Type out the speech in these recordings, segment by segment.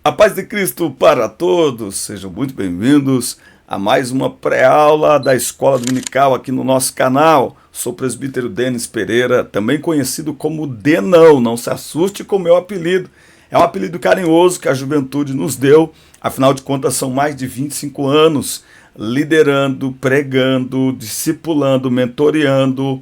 A paz de Cristo para todos, sejam muito bem-vindos a mais uma pré-aula da Escola Dominical aqui no nosso canal. Sou o presbítero Denis Pereira, também conhecido como Denão, não se assuste com o meu apelido. É um apelido carinhoso que a juventude nos deu, afinal de contas são mais de 25 anos liderando, pregando, discipulando, mentoreando,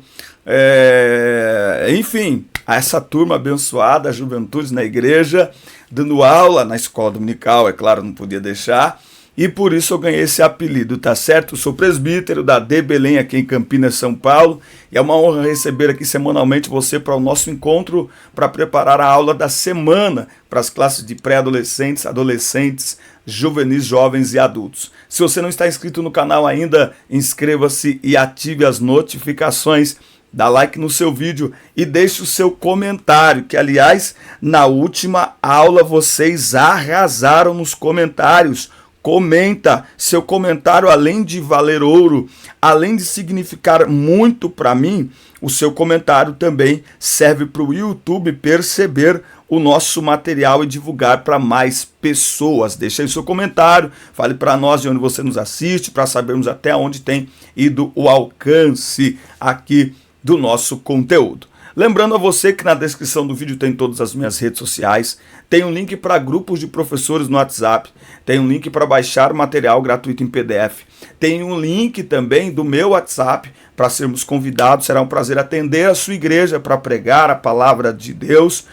enfim, a essa turma abençoada, a juventude na igreja, dando aula na escola dominical, é claro, não podia deixar, e por isso eu ganhei esse apelido, tá certo? Eu sou presbítero da D Belém aqui em Campinas, São Paulo, e é uma honra receber aqui semanalmente você para o nosso encontro para preparar a aula da semana para as classes de pré-adolescentes, adolescentes, juvenis, jovens e adultos. Se você não está inscrito no canal ainda, inscreva-se e ative as notificações. Dá like no seu vídeo e deixe o seu comentário, que aliás, na última aula vocês arrasaram nos comentários. Comenta, seu comentário além de valer ouro, além de significar muito para mim, o seu comentário também serve para o YouTube perceber o nosso material e divulgar para mais pessoas. Deixe aí seu comentário, fale para nós de onde você nos assiste, para sabermos até onde tem ido o alcance aqui do nosso conteúdo. Lembrando a você que na descrição do vídeo tem todas as minhas redes sociais, tem um link para grupos de professores no WhatsApp, tem um link para baixar material gratuito em PDF, tem um link também do meu WhatsApp para sermos convidados. Será um prazer atender a sua igreja para pregar a palavra de Deus.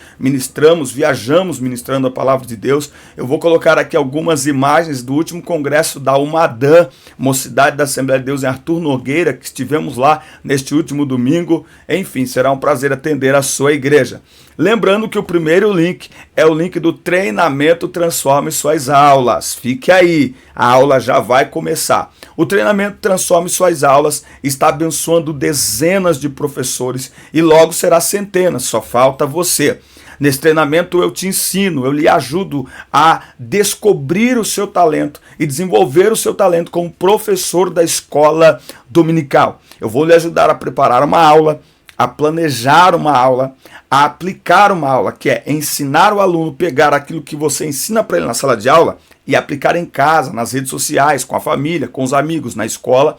Viajamos ministrando a palavra de Deus. Eu vou colocar aqui algumas imagens do último congresso da UMADAN, Mocidade da Assembleia de Deus em Arthur Nogueira, que estivemos lá neste último domingo. Enfim, será um prazer atender a sua igreja. Lembrando que o primeiro link é o link do treinamento Transforme Suas Aulas. Fique aí, a aula já vai começar. O treinamento Transforme Suas Aulas está abençoando dezenas de professores e logo será centenas, só falta você. Nesse treinamento eu te ensino, eu lhe ajudo a descobrir o seu talento e desenvolver o seu talento como professor da escola dominical. Eu vou lhe ajudar a preparar uma aula, a planejar uma aula, a aplicar uma aula, que é ensinar o aluno a pegar aquilo que você ensina para ele na sala de aula e aplicar em casa, nas redes sociais, com a família, com os amigos, na escola.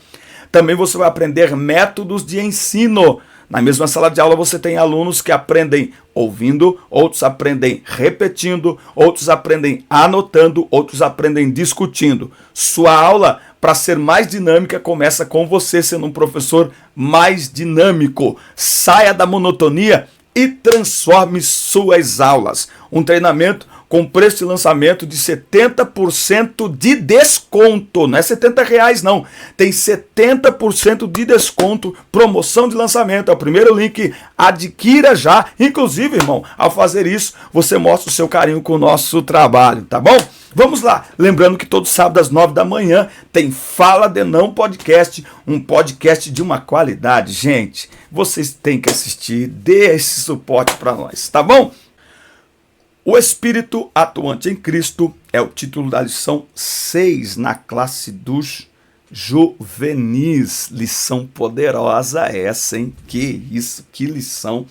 Também você vai aprender métodos de ensino. Na mesma sala de aula você tem alunos que aprendem ouvindo, outros aprendem repetindo, outros aprendem anotando, outros aprendem discutindo. Sua aula, para ser mais dinâmica, começa com você sendo um professor mais dinâmico. Saia da monotonia e transforme suas aulas. Um treinamento com preço de lançamento de 70% de desconto. Não é R$70 não, tem 70% de desconto, promoção de lançamento. É o primeiro link, adquira já. Inclusive, irmão, ao fazer isso, você mostra o seu carinho com o nosso trabalho, tá bom? Vamos lá, lembrando que todo sábado às 9 da manhã tem Fala Denão Podcast, um podcast de uma qualidade. Gente, vocês têm que assistir, dê esse suporte para nós, tá bom? O Espírito Atuante em Cristo é o título da lição 6 na classe dos juvenis. Lição poderosa essa, hein? Que isso, que lição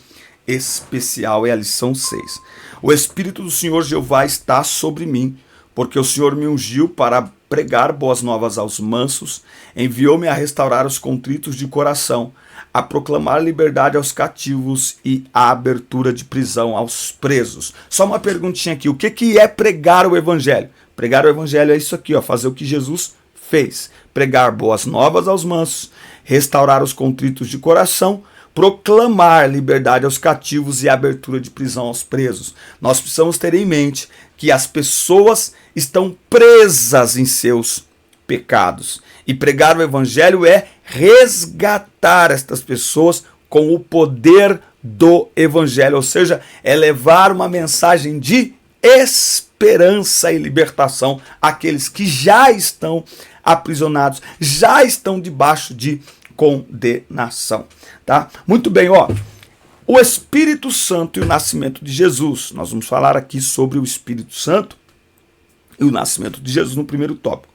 especial é a lição 6. O Espírito do Senhor Jeová está sobre mim, porque o Senhor me ungiu para pregar boas novas aos mansos, enviou-me a restaurar os contritos de coração, a proclamar liberdade aos cativos e a abertura de prisão aos presos. Só uma perguntinha aqui, o que é pregar o evangelho? Pregar o evangelho é isso aqui, ó, fazer o que Jesus fez. Pregar boas novas aos mansos, restaurar os contritos de coração, proclamar liberdade aos cativos e abertura de prisão aos presos. Nós precisamos ter em mente que as pessoas estão presas em seus pecados. E pregar o evangelho é resgatar estas pessoas com o poder do evangelho, ou seja, é levar uma mensagem de esperança e libertação àqueles que já estão aprisionados, já estão debaixo de condenação, tá? Muito bem, ó. O Espírito Santo e o nascimento de Jesus. Nós vamos falar aqui sobre o Espírito Santo e o nascimento de Jesus no primeiro tópico.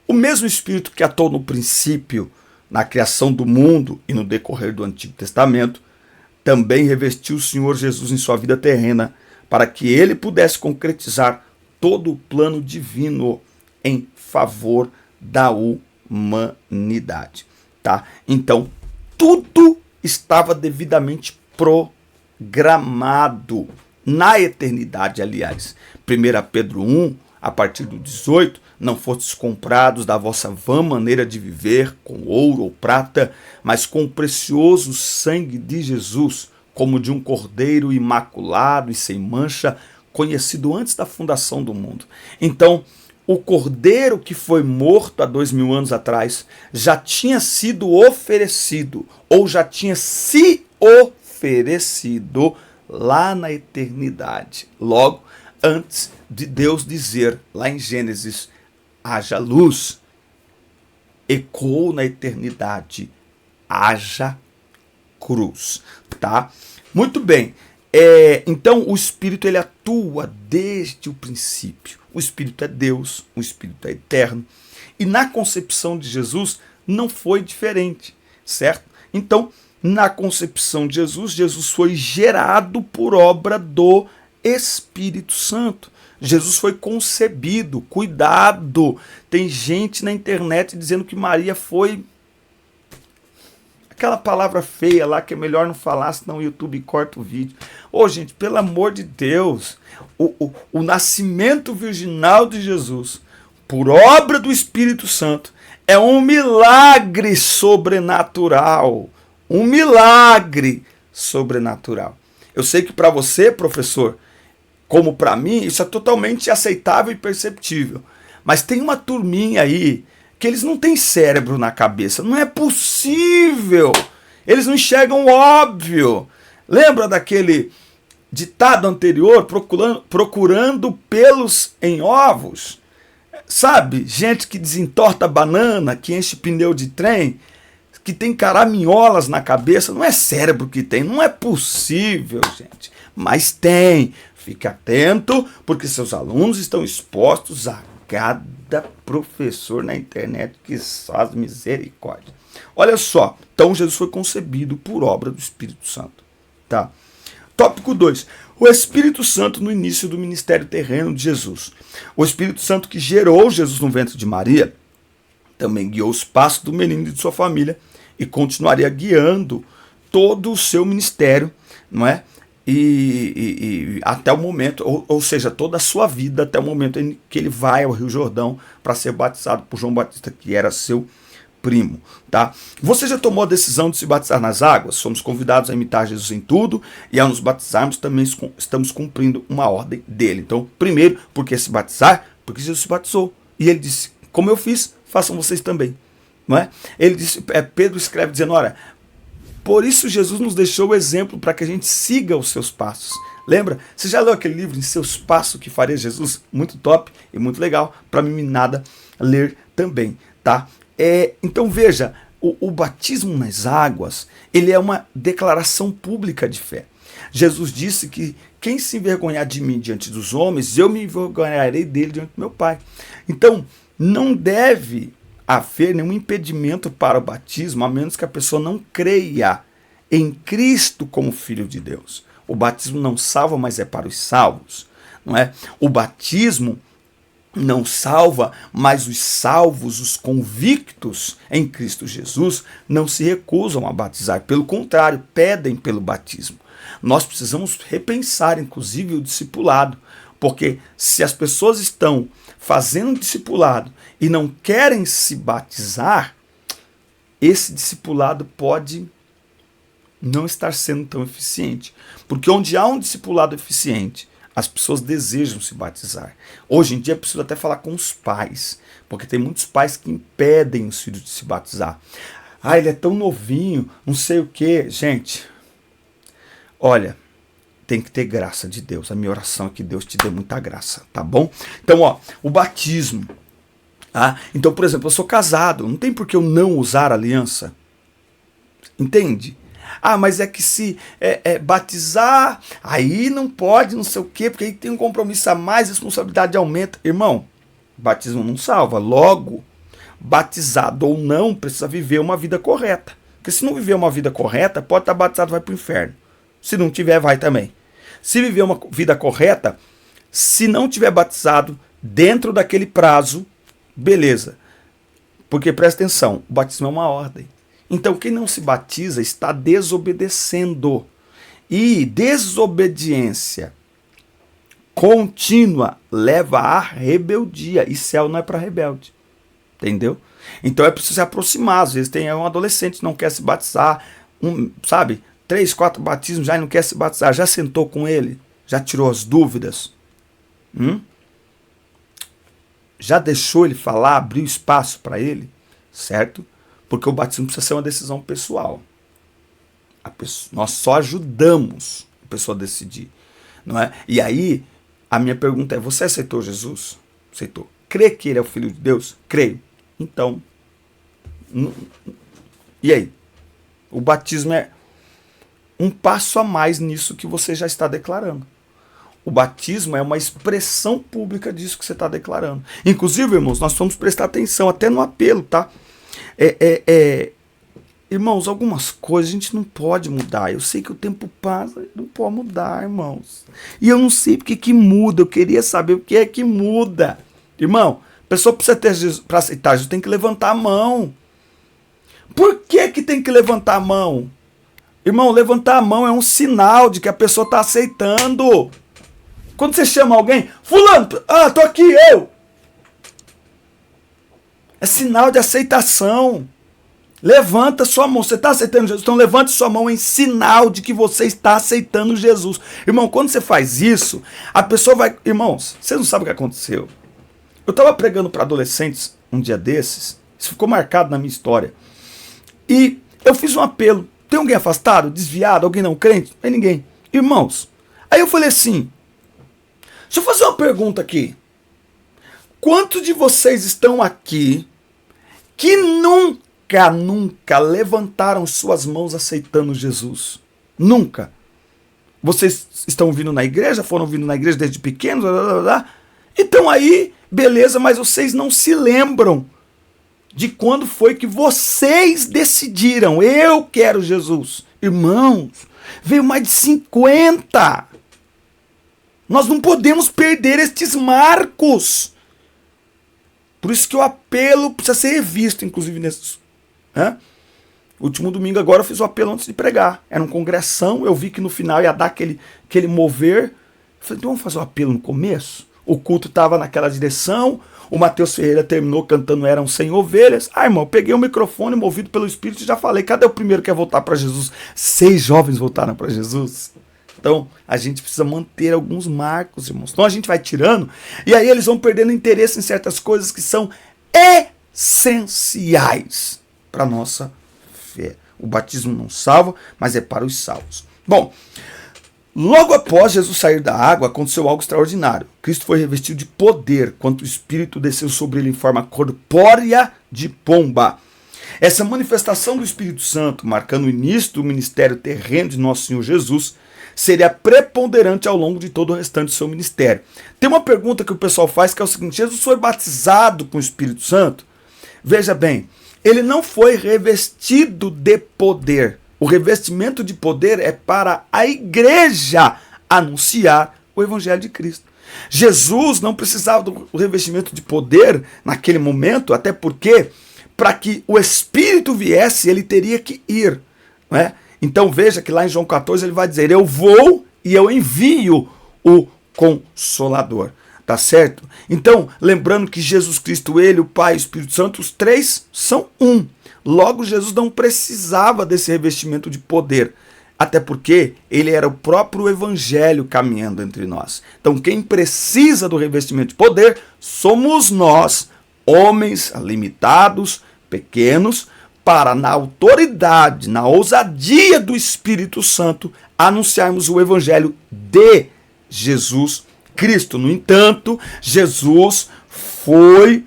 O mesmo Espírito que atuou no princípio, na criação do mundo e no decorrer do Antigo Testamento, também revestiu o Senhor Jesus em sua vida terrena, para que ele pudesse concretizar todo o plano divino em favor da humanidade, tá? Então, tudo estava devidamente programado na eternidade, aliás. 1 Pedro 1, a partir do 18, não fostes comprados da vossa vã maneira de viver, com ouro ou prata, mas com o precioso sangue de Jesus, como de um cordeiro imaculado e sem mancha, conhecido antes da fundação do mundo. Então, o cordeiro que foi morto há 2000 anos atrás já tinha sido oferecido, ou já tinha se oferecido lá na eternidade. Logo, antes de Deus dizer, lá em Gênesis, haja luz, ecoou na eternidade, haja cruz, tá? Muito bem. Então o Espírito ele atua desde o princípio. O Espírito é Deus, o Espírito é eterno. E na concepção de Jesus não foi diferente, certo? Então, na concepção de Jesus, Jesus foi gerado por obra do Espírito Santo. Jesus foi concebido, cuidado. Tem gente na internet dizendo que Maria foi... aquela palavra feia lá que é melhor não falar, senão o YouTube corta o vídeo. Ô, gente, pelo amor de Deus, o nascimento virginal de Jesus, por obra do Espírito Santo, é um milagre sobrenatural. Um milagre sobrenatural. Eu sei que para você, professor, como para mim, isso é totalmente aceitável e perceptível. Mas tem uma turminha aí que eles não têm cérebro na cabeça. Não é possível. Eles não enxergam o óbvio. Lembra daquele ditado anterior, procurando pelos em ovos? Sabe? Gente que desentorta banana, que enche pneu de trem, que tem caraminholas na cabeça. Não é cérebro que tem. Não é possível, gente. Mas tem. Fique atento, porque seus alunos estão expostos a cada professor na internet que faz misericórdia. Olha só, então Jesus foi concebido por obra do Espírito Santo. Tá? Tópico 2. O Espírito Santo no início do ministério terreno de Jesus. O Espírito Santo que gerou Jesus no ventre de Maria, também guiou os passos do menino e de sua família e continuaria guiando todo o seu ministério, não é? E até o momento, ou seja, toda a sua vida, até o momento em que ele vai ao Rio Jordão para ser batizado por João Batista, que era seu primo, tá? Você já tomou a decisão de se batizar nas águas? Somos convidados a imitar Jesus em tudo, e ao nos batizarmos também estamos cumprindo uma ordem dele. Então, primeiro, por que se batizar? Porque Jesus se batizou. E ele disse, como eu fiz, façam vocês também. Não é? Ele disse, Pedro escreve dizendo, olha, por isso Jesus nos deixou o exemplo para que a gente siga os seus passos. Lembra? Você já leu aquele livro, Em Seus Passos que Faria Jesus? Muito top e muito legal, para mim nada ler também, tá? Então veja, o batismo nas águas, ele é uma declaração pública de fé. Jesus disse que quem se envergonhar de mim diante dos homens, eu me envergonharei dele diante do meu Pai. Então, não deve haver nenhum impedimento para o batismo, a menos que a pessoa não creia em Cristo como Filho de Deus. O batismo não salva, mas é para os salvos, não é? O batismo não salva, mas os salvos, os convictos em Cristo Jesus, não se recusam a batizar. Pelo contrário, pedem pelo batismo. Nós precisamos repensar, inclusive, o discipulado, porque se as pessoas estão fazendo um discipulado e não querem se batizar, esse discipulado pode não estar sendo tão eficiente. Porque onde há um discipulado eficiente, as pessoas desejam se batizar. Hoje em dia é preciso até falar com os pais, porque tem muitos pais que impedem os filhos de se batizar. Ah, ele é tão novinho, não sei o quê. Gente, olha, tem que ter graça de Deus. A minha oração é que Deus te dê muita graça, tá bom? Então, ó, o batismo. Então, por exemplo, eu sou casado, não tem por que eu não usar aliança. Entende? Mas é que se batizar, aí não pode, não sei o quê, porque aí tem um compromisso a mais, a responsabilidade aumenta. Irmão, batismo não salva. Logo, batizado ou não, precisa viver uma vida correta. Porque se não viver uma vida correta, pode estar batizado, vai para o inferno. Se não tiver, vai também. Se viver uma vida correta, Se não tiver batizado dentro daquele prazo, beleza. Porque presta atenção, o batismo é uma ordem. Então quem não se batiza está desobedecendo. E desobediência contínua leva à rebeldia. E céu não é para rebelde. Entendeu? Então é preciso se aproximar. Às vezes tem um adolescente que não quer se batizar, sabe? 3, 4 batismos já e não quer se batizar. Já sentou com ele? Já tirou as dúvidas? Já deixou ele falar, abriu espaço para ele? Certo? Porque o batismo precisa ser uma decisão pessoal. Nós só ajudamos a pessoa a decidir. Não é? E aí, a minha pergunta é, você aceitou Jesus? Aceitou. Crê que ele é o Filho de Deus? Creio. Então, e aí? O batismo é um passo a mais nisso que você já está declarando. O batismo é uma expressão pública disso que você está declarando. Inclusive, irmãos, nós vamos prestar atenção até no apelo, tá? Irmãos, algumas coisas a gente não pode mudar. Eu sei que o tempo passa, não pode mudar, irmãos. E eu não sei porque que muda. Eu queria saber o que é que muda. Irmão, a pessoa precisa para aceitar Jesus tem que levantar a mão. Por que que tem que levantar a mão? Irmão, levantar a mão é um sinal de que a pessoa está aceitando. Quando você chama alguém, fulano, tô aqui, eu. É sinal de aceitação. Levanta sua mão. Você está aceitando Jesus? Então levante sua mão em sinal de que você está aceitando Jesus. Irmão, quando você faz isso, a pessoa vai... Irmãos, vocês não sabem o que aconteceu. Eu estava pregando para adolescentes um dia desses. Isso ficou marcado na minha história. E eu fiz um apelo. Tem alguém afastado, desviado, alguém não crente? Não tem ninguém. Irmãos, aí eu falei assim, deixa eu fazer uma pergunta aqui. Quantos de vocês estão aqui que nunca levantaram suas mãos aceitando Jesus? Nunca. Vocês estão vindo na igreja, foram vindo na igreja desde pequenos, então aí, beleza, mas vocês não se lembram de quando foi que vocês decidiram, eu quero Jesus. Irmãos, veio mais de 50. Nós não podemos perder estes marcos. Por isso que o apelo precisa ser revisto, inclusive nesses. Último domingo agora eu fiz o apelo antes de pregar. Era um congressão, eu vi que no final ia dar aquele mover. Eu falei, então vamos fazer o apelo no começo? O culto estava naquela direção, o Matheus Ferreira terminou cantando Eram 100 Ovelhas. Irmão, eu peguei o microfone, movido pelo Espírito, e já falei, cadê o primeiro que quer voltar para Jesus? 6 jovens voltaram para Jesus. Então, a gente precisa manter alguns marcos, irmãos. Então a gente vai tirando, e aí eles vão perdendo interesse em certas coisas que são essenciais para a nossa fé. O batismo não salva, mas é para os salvos. Bom, logo após Jesus sair da água, aconteceu algo extraordinário. Cristo foi revestido de poder, quando o Espírito desceu sobre ele em forma corpórea de pomba. Essa manifestação do Espírito Santo, marcando o início do ministério terreno de nosso Senhor Jesus, seria preponderante ao longo de todo o restante do seu ministério. Tem uma pergunta que o pessoal faz, que é o seguinte: Jesus foi batizado com o Espírito Santo? Veja bem, ele não foi revestido de poder. O revestimento de poder é para a igreja anunciar o Evangelho de Cristo. Jesus não precisava do revestimento de poder naquele momento, até porque, para que o Espírito viesse, ele teria que ir. Não é? Então veja que lá em João 14 ele vai dizer, eu vou e eu envio o Consolador. Tá certo? Então, lembrando que Jesus Cristo, ele, o Pai e o Espírito Santo, os três são um. Logo, Jesus não precisava desse revestimento de poder, até porque ele era o próprio Evangelho caminhando entre nós. Então, quem precisa do revestimento de poder somos nós, homens limitados, pequenos, para, na autoridade, na ousadia do Espírito Santo, anunciarmos o Evangelho de Jesus Cristo. No entanto, Jesus foi...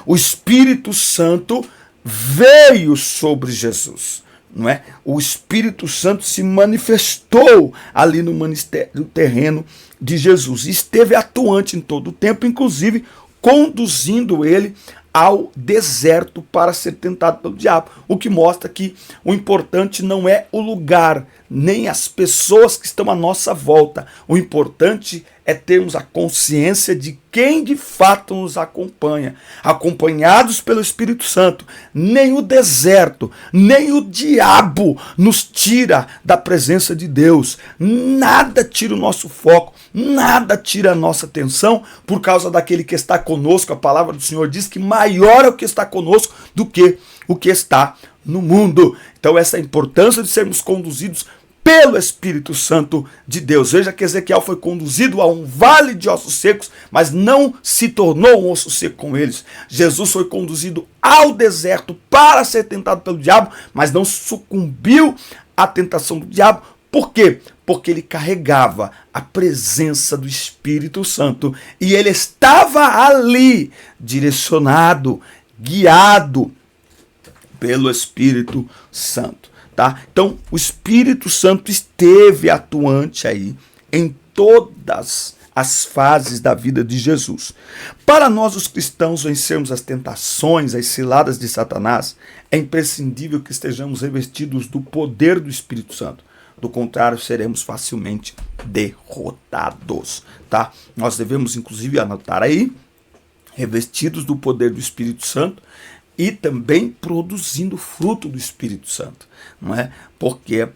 o Espírito Santo veio sobre Jesus, não é? O Espírito Santo se manifestou ali no ministério terreno de Jesus e esteve atuante em todo o tempo, inclusive conduzindo ele ao deserto para ser tentado pelo diabo. O que mostra que o importante não é o lugar, nem as pessoas que estão à nossa volta. O importante é termos a consciência de quem de fato nos acompanha. Acompanhados pelo Espírito Santo, nem o deserto, nem o diabo nos tira da presença de Deus. Nada tira o nosso foco, nada tira a nossa atenção por causa daquele que está conosco. A palavra do Senhor diz que maior é o que está conosco do que o que está no mundo. Então essa é a importância de sermos conduzidos pelo Espírito Santo de Deus. Veja que Ezequiel foi conduzido a um vale de ossos secos, mas não se tornou um osso seco com eles. Jesus foi conduzido ao deserto para ser tentado pelo diabo, mas não sucumbiu à tentação do diabo. Por quê? Porque ele carregava a presença do Espírito Santo e ele estava ali, direcionado, guiado pelo Espírito Santo. Tá? Então, o Espírito Santo esteve atuante aí em todas as fases da vida de Jesus. Para nós, os cristãos, vencermos as tentações, as ciladas de Satanás, é imprescindível que estejamos revestidos do poder do Espírito Santo. Do contrário, seremos facilmente derrotados. Tá? Nós devemos, inclusive, anotar aí, revestidos do poder do Espírito Santo, e também produzindo fruto do Espírito Santo, não é? Porque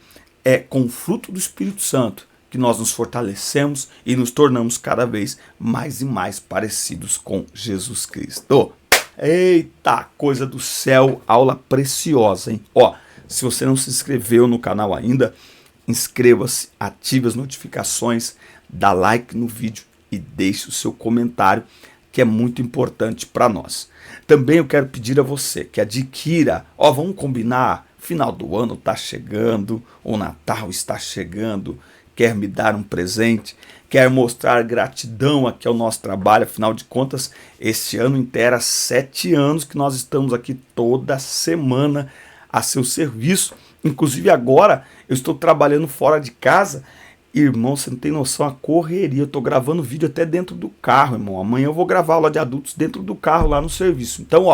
é com o fruto do Espírito Santo que nós nos fortalecemos e nos tornamos cada vez mais e mais parecidos com Jesus Cristo. Eita, coisa do céu, aula preciosa, hein? Ó, se você não se inscreveu no canal ainda, inscreva-se, ative as notificações, dá like no vídeo e deixe o seu comentário, que é muito importante para nós. Também eu quero pedir a você que adquira, vamos combinar, final do ano está chegando, o Natal está chegando, quer me dar um presente, quer mostrar gratidão aqui ao nosso trabalho, afinal de contas, este ano inteira, 7 anos que nós estamos aqui toda semana a seu serviço, inclusive agora eu estou trabalhando fora de casa. Irmão, você não tem noção, a correria. Eu estou gravando vídeo até dentro do carro, irmão. Amanhã eu vou gravar aula de adultos dentro do carro lá no serviço. Então,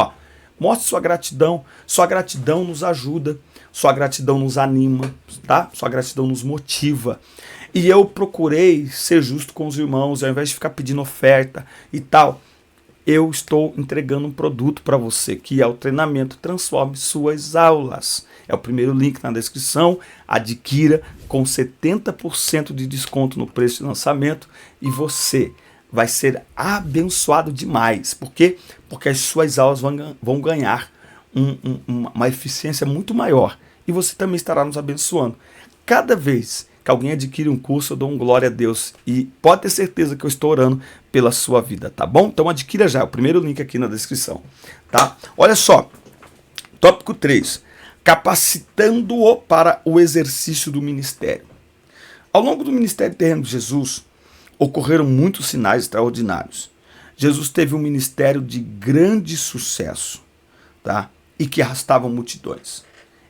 mostre sua gratidão. Sua gratidão nos ajuda. Sua gratidão nos anima, tá? Sua gratidão nos motiva. E eu procurei ser justo com os irmãos, ao invés de ficar pedindo oferta e tal. Eu estou entregando um produto para você, que é o treinamento Transforme Suas Aulas. É o primeiro link na descrição. Adquira com 70% de desconto no preço de lançamento e você vai ser abençoado demais. Por quê? Porque as suas aulas vão ganhar uma eficiência muito maior e você também estará nos abençoando. Cada vez que alguém adquire um curso, eu dou um glória a Deus e pode ter certeza que eu estou orando pela sua vida, tá bom? Então adquira já, o primeiro link aqui na descrição, tá? Olha só, tópico 3, capacitando-o para o exercício do ministério. Ao longo do ministério terreno de Jesus, ocorreram muitos sinais extraordinários. Jesus teve um ministério de grande sucesso, tá? E que arrastava multidões.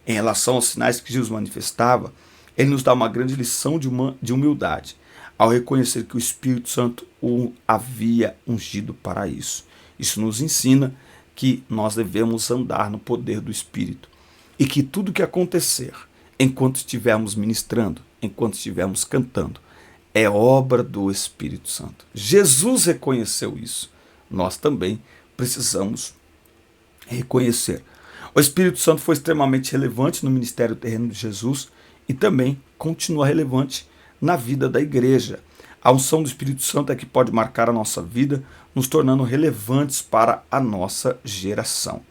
Em relação aos sinais que Jesus manifestava, ele nos dá uma grande lição de humildade, ao reconhecer que o Espírito Santo o havia ungido para isso. Isso nos ensina que nós devemos andar no poder do Espírito e que tudo que acontecer, enquanto estivermos ministrando, enquanto estivermos cantando, é obra do Espírito Santo. Jesus reconheceu isso. Nós também precisamos reconhecer. O Espírito Santo foi extremamente relevante no ministério terreno de Jesus e também continua relevante na vida da igreja. A unção do Espírito Santo é que pode marcar a nossa vida, nos tornando relevantes para a nossa geração.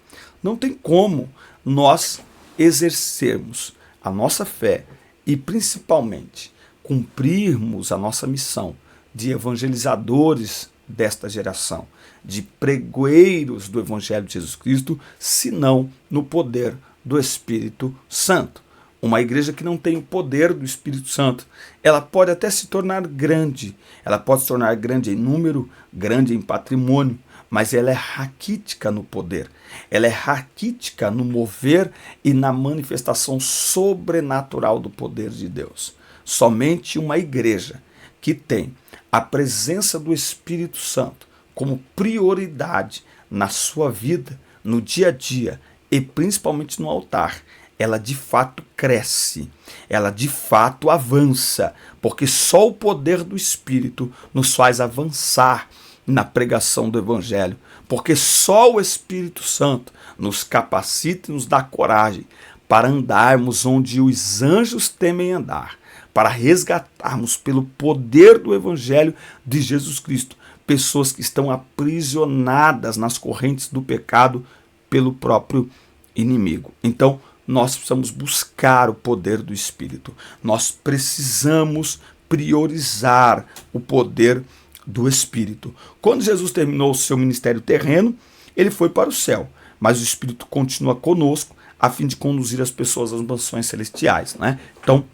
Não tem como nós exercermos a nossa fé e, principalmente, cumprirmos a nossa missão de evangelizadores desta geração, de pregoeiros do Evangelho de Jesus Cristo, senão no poder do Espírito Santo. Uma igreja que não tem o poder do Espírito Santo, ela pode até se tornar grande, ela pode se tornar grande em número, grande em patrimônio, mas ela é raquítica no poder, ela é raquítica no mover e na manifestação sobrenatural do poder de Deus. Somente uma igreja que tem a presença do Espírito Santo como prioridade na sua vida, no dia a dia e principalmente no altar, ela de fato cresce, ela de fato avança, porque só o poder do Espírito nos faz avançar na pregação do Evangelho, porque só o Espírito Santo nos capacita e nos dá coragem para andarmos onde os anjos temem andar, para resgatarmos pelo poder do Evangelho de Jesus Cristo pessoas que estão aprisionadas nas correntes do pecado pelo próprio inimigo. Então, nós precisamos buscar o poder do Espírito. Nós precisamos priorizar o poder do Espírito. Quando Jesus terminou o seu ministério terreno, ele foi para o céu, mas o Espírito continua conosco a fim de conduzir as pessoas às mansões celestiais, né? Então,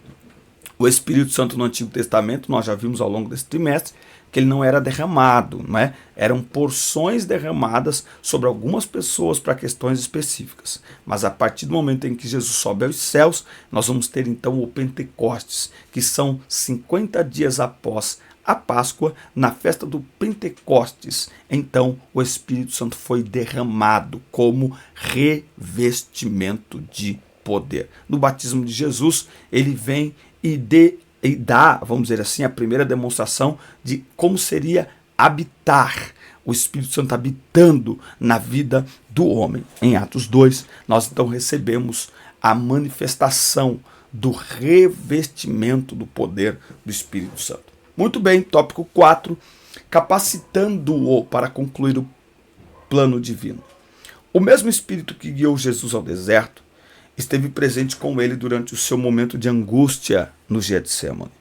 o Espírito Santo no Antigo Testamento, nós já vimos ao longo desse trimestre, que ele não era derramado, né? Eram porções derramadas sobre algumas pessoas para questões específicas. Mas a partir do momento em que Jesus sobe aos céus, nós vamos ter então o Pentecostes, que são 50 dias após a Páscoa, na festa do Pentecostes. Então o Espírito Santo foi derramado como revestimento de poder. No batismo de Jesus, ele vem e dá, vamos dizer assim, a primeira demonstração de como seria habitar, o Espírito Santo habitando na vida do homem. Em Atos 2, nós então recebemos a manifestação do revestimento do poder do Espírito Santo. Muito bem, tópico 4, capacitando-o para concluir o plano divino. O mesmo Espírito que guiou Jesus ao deserto esteve presente com ele durante o seu momento de angústia no Getsemane.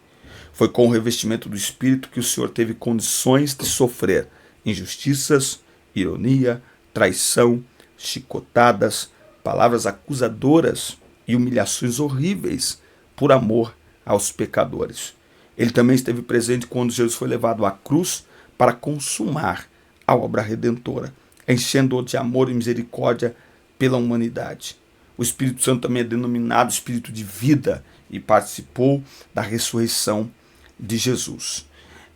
Foi com o revestimento do Espírito que o Senhor teve condições de sofrer injustiças, ironia, traição, chicotadas, palavras acusadoras e humilhações horríveis por amor aos pecadores. Ele também esteve presente quando Jesus foi levado à cruz para consumar a obra redentora, enchendo-o de amor e misericórdia pela humanidade. O Espírito Santo também é denominado Espírito de vida e participou da ressurreição de Jesus.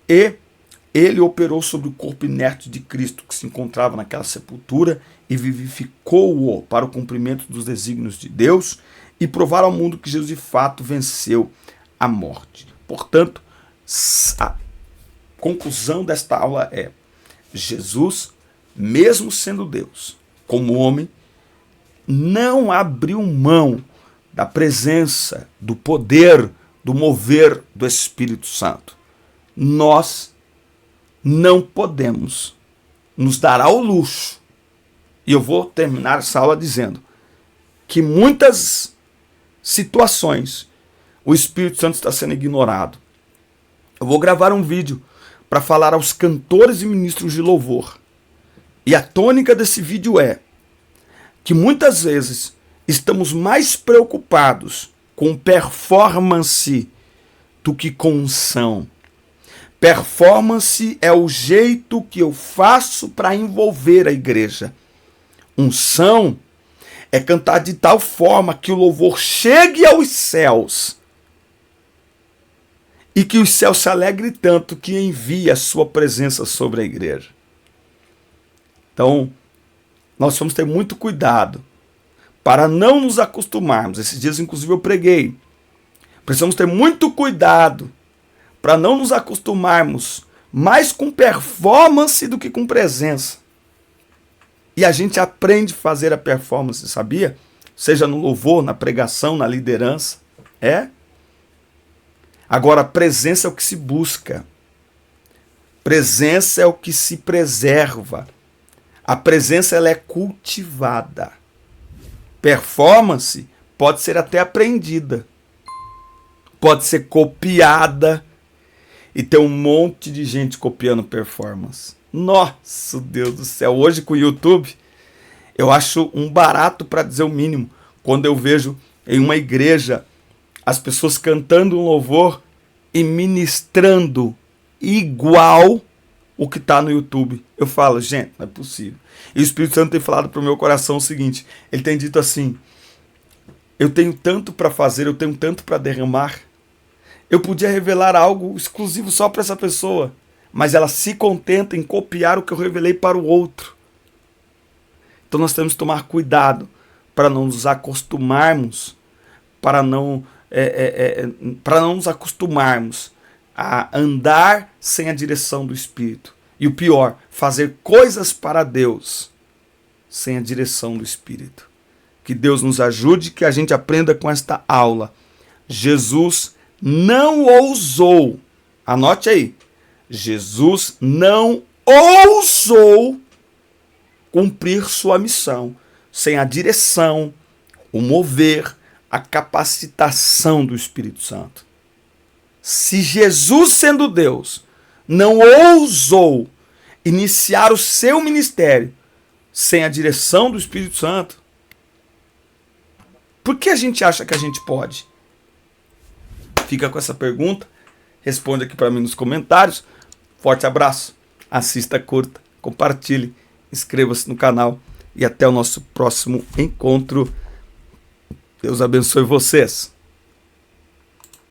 E ele operou sobre o corpo inerte de Cristo, que se encontrava naquela sepultura, e vivificou-o para o cumprimento dos desígnios de Deus e provar ao mundo que Jesus de fato venceu a morte. Portanto, a conclusão desta aula é: Jesus, mesmo sendo Deus, como homem, não abriu mão da presença, do poder, do mover do Espírito Santo. Nós não podemos nos dar ao luxo, e eu vou terminar essa aula dizendo que muitas situações o Espírito Santo está sendo ignorado. Eu vou gravar um vídeo para falar aos cantores e ministros de louvor. E a tônica desse vídeo é que muitas vezes estamos mais preocupados com performance do que com unção. Performance é o jeito que eu faço para envolver a igreja. Unção é cantar de tal forma que o louvor chegue aos céus e que os céus se alegrem tanto que envie a sua presença sobre a igreja. Então, nós vamos ter muito cuidado para não nos acostumarmos. Esses dias, inclusive, eu preguei. Precisamos ter muito cuidado para não nos acostumarmos mais com performance do que com presença. E a gente aprende a fazer a performance, sabia? Seja no louvor, na pregação, na liderança. Agora, presença é o que se busca. Presença é o que se preserva. A presença ela é cultivada. Performance pode ser até aprendida. Pode ser copiada. E tem um monte de gente copiando performance. Nossa, Deus do céu. Hoje com o YouTube, eu acho um barato, para dizer o mínimo, quando eu vejo em uma igreja as pessoas cantando um louvor e ministrando igual o que está no YouTube. Eu falo, gente, não é possível. E o Espírito Santo tem falado para o meu coração o seguinte, ele tem dito assim: eu tenho tanto para fazer, eu tenho tanto para derramar, eu podia revelar algo exclusivo só para essa pessoa, mas ela se contenta em copiar o que eu revelei para o outro. Então nós temos que tomar cuidado para não nos acostumarmos, para não nos acostumarmos a andar sem a direção do Espírito. E o pior, fazer coisas para Deus sem a direção do Espírito. Que Deus nos ajude, que a gente aprenda com esta aula. Jesus não ousou, anote aí, Jesus não ousou cumprir sua missão sem a direção, o mover, a capacitação do Espírito Santo. Se Jesus, sendo Deus, não ousou iniciar o seu ministério sem a direção do Espírito Santo, por que a gente acha que a gente pode? Fica com essa pergunta, responde aqui para mim nos comentários. Forte abraço, assista, curta, compartilhe, inscreva-se no canal e até o nosso próximo encontro. Deus abençoe vocês.